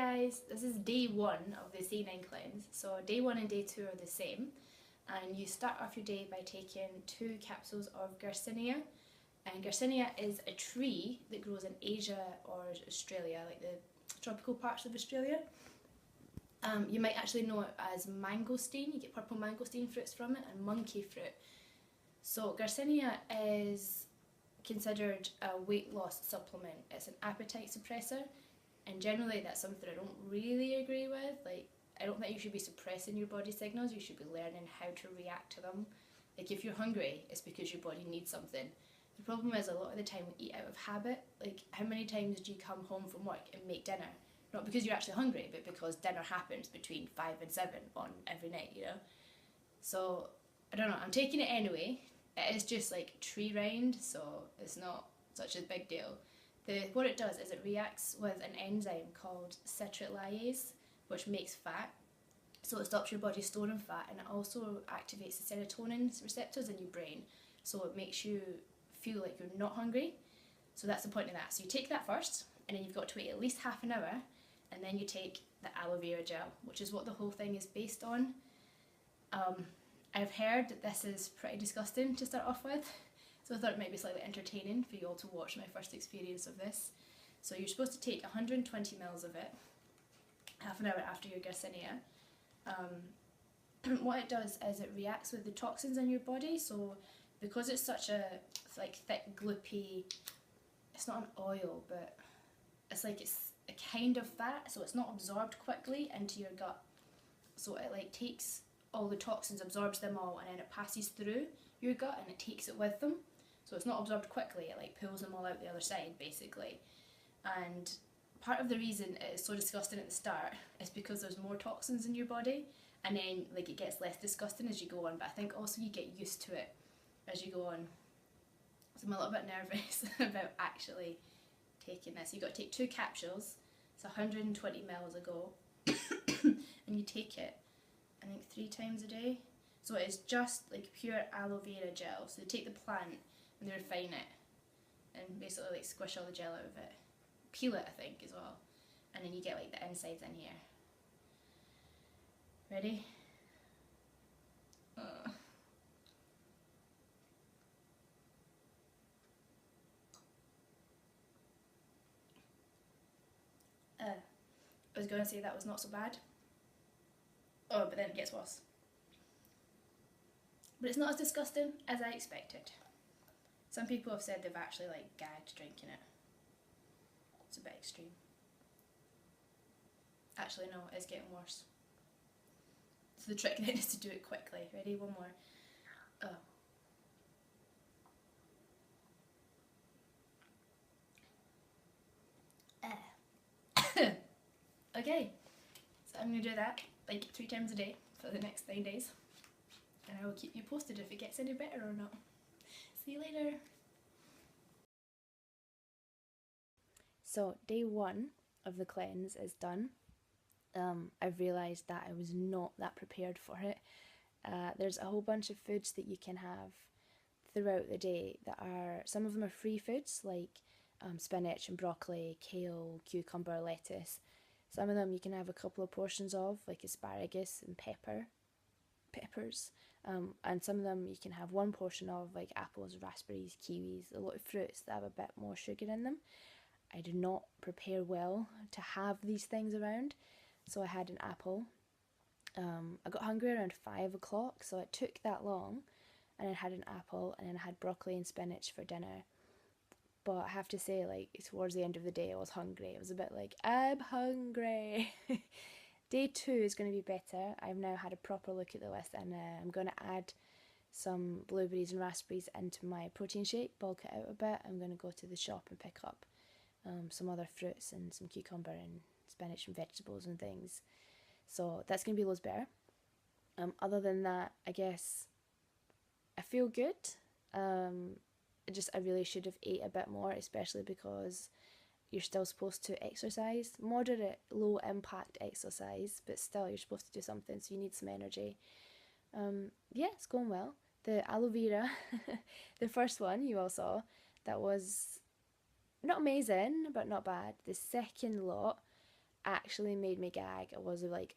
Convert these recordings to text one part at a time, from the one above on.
guys, this is day 1 of the C9 cleanse. So day 1 and day 2 are the same, and you start off your day by taking 2 capsules of Garcinia. And Garcinia is a tree that grows in Asia or Australia, like the tropical parts of Australia. You might actually know it as mangosteen. You get purple mangosteen fruits from it, and monkey fruit. So Garcinia is considered a weight loss supplement. It's an appetite suppressor, and generally that's something I don't really agree with. Like, I don't think you should be suppressing your body signals. You should be learning how to react to them. Like, if you're hungry, it's because your body needs something. The problem is, a lot of the time we eat out of habit. Like, how many times do you come home from work and make dinner? Not because you're actually hungry, but because dinner happens between 5 and 7 on every night, you know? So, I don't know, I'm taking it anyway. It is just like tree rind, so it's not such a big deal. What it does is it reacts with an enzyme called citric lyase, which makes fat. So it stops your body storing fat, and it also activates the serotonin receptors in your brain. So it makes you feel like you're not hungry. So that's the point of that. So you take that first, and then you've got to wait at least half an hour, and then you take the aloe vera gel, which is what the whole thing is based on. I've heard that this is pretty disgusting to start off with, so I thought it might be slightly entertaining for you all to watch my first experience of this. So you're supposed to take 120 ml of it half an hour after your Garcinia. What it does is it reacts with the toxins in your body, so because it's such a like thick, gloopy, it's not an oil, but it's like it's a kind of fat, so it's not absorbed quickly into your gut. So it like takes all the toxins, absorbs them all, and then it passes through your gut and it takes it with them. So it's not absorbed quickly, it like pulls them all out the other side basically. And part of the reason it is so disgusting at the start is because there's more toxins in your body, and then like it gets less disgusting as you go on, but I think also you get used to it as you go on. So I'm a little bit nervous about actually taking this. You've got to take 2 capsules, it's 120 ml a go, and you take it I think 3 times a day. So it is just like pure aloe vera gel. So they take the plant and they refine it and basically like squish all the gel out of it. Peel it, I think, as well. And then you get like the insides in here. Ready? I was going to say that was not so bad. Oh, but then it gets worse. But it's not as disgusting as I expected. Some people have said they've actually like gagged drinking it. It's a bit extreme. Actually no, it's getting worse. So the trick then is to do it quickly. Ready? One more. Okay, so I'm going to do that like 3 times a day for the next 9 days, and I will keep you posted if it gets any better or not. See you later. So day 1 of the cleanse is done. I've realised that I was not that prepared for it. There's a whole bunch of foods that you can have throughout the day that are, some of them are free foods like spinach and broccoli, kale, cucumber, lettuce. Some of them you can have a couple of portions of, like asparagus and peppers. And some of them you can have 1 portion of, like apples, raspberries, kiwis, a lot of fruits that have a bit more sugar in them. I did not prepare well to have these things around, so I had an apple. I got hungry around 5 o'clock, so it took that long, and I had an apple, and then I had broccoli and spinach for dinner. But I have to say, like, towards the end of the day I was hungry. It was a bit like, I'm hungry. Day 2 is going to be better. I've now had a proper look at the list, and I'm going to add some blueberries and raspberries into my protein shake, bulk it out a bit. I'm going to go to the shop and pick up some other fruits and some cucumber and spinach and vegetables and things. So that's going to be loads better. Other than that, I guess I feel good. I really should have ate a bit more, especially because you're still supposed to exercise. Moderate, low impact exercise, but still you're supposed to do something, so you need some energy. Yeah, it's going well. The aloe vera, the first one you all saw, that was not amazing, but not bad. The second lot, actually made me gag. I was like,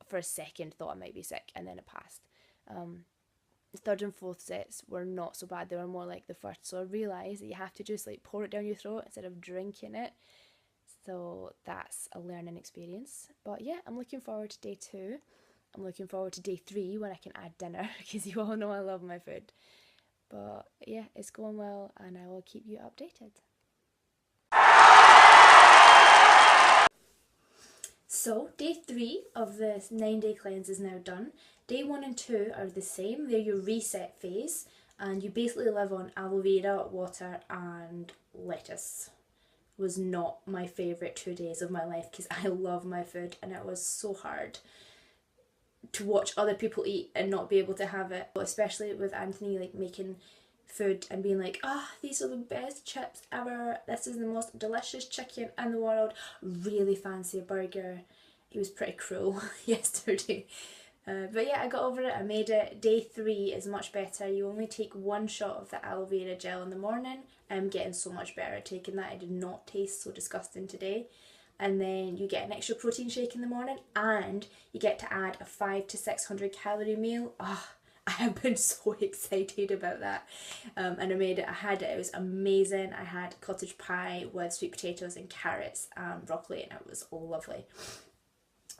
for a second, thought I might be sick, and then it passed. The third and fourth sets were not so bad. They were more like the first. So I realised that you have to just like pour it down your throat instead of drinking it. So that's a learning experience. But yeah, I'm looking forward to day 2. I'm looking forward to day 3 when I can add dinner, because you all know I love my food. But yeah, it's going well, and I will keep you updated. So day 3 of this 9-day cleanse is now done. Day 1 and 2 are the same. They're your reset phase, and you basically live on aloe vera, water and lettuce. Was not my favourite 2 days of my life, because I love my food, and it was so hard to watch other people eat and not be able to have it, especially with Anthony like making food and being like, these are the best chips ever, this is the most delicious chicken in the world, really fancy a burger. He was pretty cruel yesterday. But yeah, I got over it, I made it. Day 3 is much better. You only take 1 shot of the aloe vera gel in the morning. I'm getting so much better at taking that. It did not taste so disgusting today. And then you get an extra protein shake in the morning, and you get to add a 500 to 600 calorie meal. I have been so excited about that. And I made it, I had it, it was amazing. I had cottage pie with sweet potatoes and carrots and broccoli, and it was all lovely.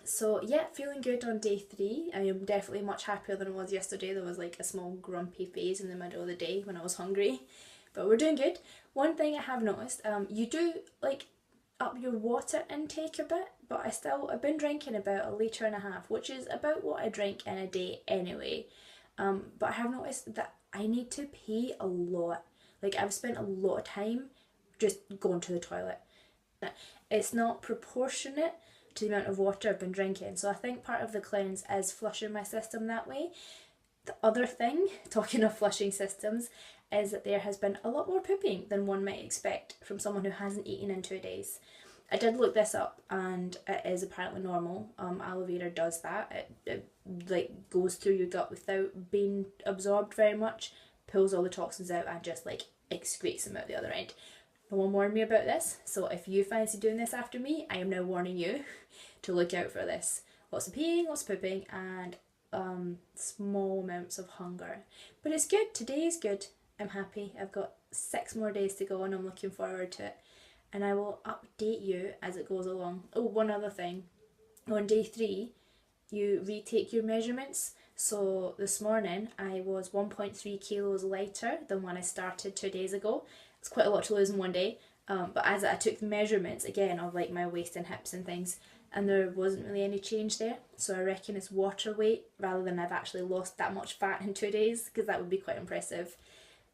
So yeah, feeling good on day 3. I am definitely much happier than I was yesterday. There was like a small grumpy phase in the middle of the day when I was hungry, but we're doing good. One thing I have noticed, you do like up your water intake a bit, but I've been drinking about 1.5 litres, which is about what I drink in a day anyway. But I have noticed that I need to pee a lot. Like, I've spent a lot of time just going to the toilet. It's not proportionate to the amount of water I've been drinking. So I think part of the cleanse is flushing my system that way. The other thing, talking of flushing systems, is that there has been a lot more pooping than one might expect from someone who hasn't eaten in 2 days. I did look this up, and it is apparently normal. Aloe vera does that. It like goes through your gut without being absorbed very much, pulls all the toxins out, and just like excretes them out the other end. No one warned me about this, so if you fancy doing this after me, I am now warning you to look out for this. Lots of peeing, lots of pooping, and small amounts of hunger. But it's good. Today is good. I'm happy. I've got 6 more days to go, and I'm looking forward to it. And I will update you as it goes along. Oh, one other thing. On day 3, you retake your measurements. So this morning, I was 1.3 kilos lighter than when I started 2 days ago. It's quite a lot to lose in one day. But as I took the measurements, again, of like my waist and hips and things, and there wasn't really any change there. So I reckon it's water weight rather than I've actually lost that much fat in 2 days, because that would be quite impressive.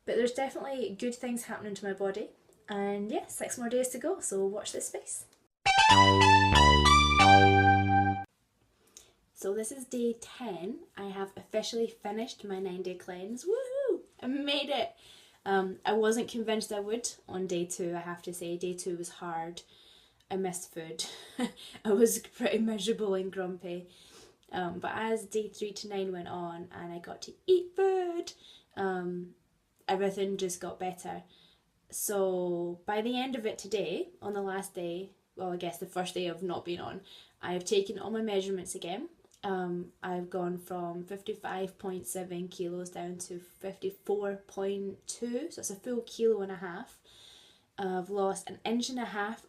But there's definitely good things happening to my body. And yeah, 6 more days to go, so watch this space. So this is day 10. I have officially finished my 9-day cleanse. Woohoo! I made it! I wasn't convinced I would on day 2, I have to say. Day 2 was hard. I missed food. I was pretty miserable and grumpy. But as day 3 to 9 went on and I got to eat food, everything just got better. So by the end of it today, on the last day, well, I guess the first day of not being on, I have taken all my measurements again. I've gone from 55.7 kilos down to 54.2, so it's a full 1.5 kilos. I've lost 1.5 inches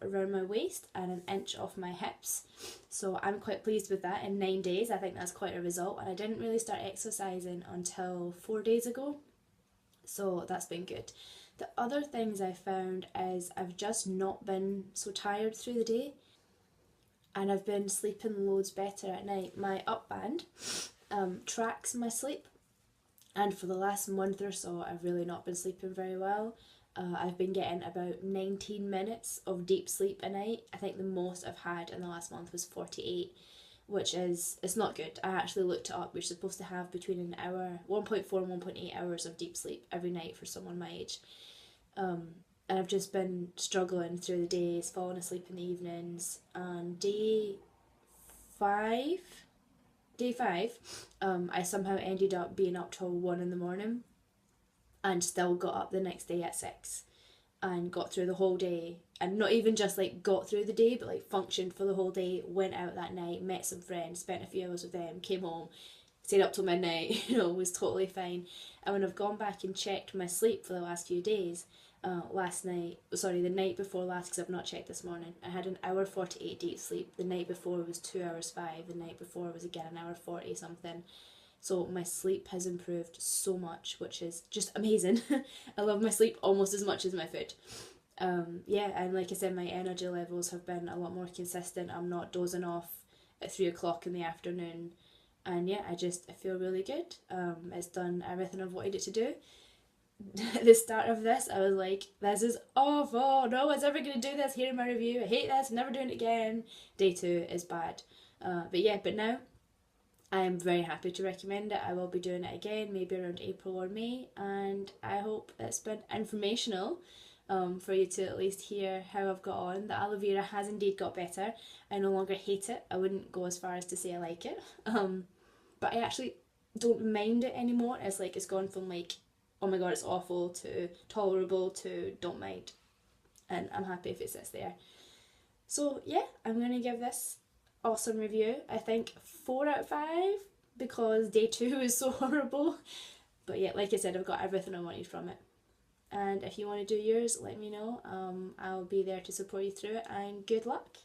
around my waist and 1 inch off my hips, so I'm quite pleased with that. In 9 days, I think that's quite a result, and I didn't really start exercising until 4 days ago, so that's been good. The other things I found is I've just not been so tired through the day, and I've been sleeping loads better at night. My up band tracks my sleep, and for the last month or so I've really not been sleeping very well. I've been getting about 19 minutes of deep sleep a night. I think the most I've had in the last month was 48, which is, it's not good. I actually looked it up. You're supposed to have between an hour, 1.4 and 1.8 hours of deep sleep every night for someone my age. And I've just been struggling through the days, falling asleep in the evenings. And day five, I somehow ended up being up till 1 in the morning and still got up the next day at 6 and got through the whole day and not even just like got through the day, but like functioned for the whole day. Went out that night, met some friends, spent a few hours with them, came home, stayed up till midnight, was totally fine. And when I've gone back and checked my sleep for the last few days, the night before last, because I've not checked this morning, I had an hour 48 deep sleep. The night before was 2 hours 5. The night before was again an hour 40 something. So my sleep has improved so much, which is just amazing. I love my sleep almost as much as my food. Yeah, and like I said, my energy levels have been a lot more consistent. I'm not dozing off at 3 o'clock in the afternoon, and yeah, I feel really good. It's done everything I've wanted it to do. At the start of this, I was like, this is awful. No one's ever going to do this. Here in my review, I hate this. I'm never doing it again. Day 2 is bad. But now I am very happy to recommend it. I will be doing it again, maybe around April or May, and I hope it's been informational for you to at least hear how I've got on. The aloe vera has indeed got better. I no longer hate it. I wouldn't go as far as to say I like it, but I actually don't mind it anymore. It's like it's gone from like, oh my god, it's awful, to tolerable, to don't mind, and I'm happy if it sits there. So yeah, I'm gonna give this awesome review. I think 4 out of 5 because day 2 is so horrible. But yeah, like I said, I've got everything I wanted from it. And if you want to do yours, let me know. I'll be there to support you through it, and good luck.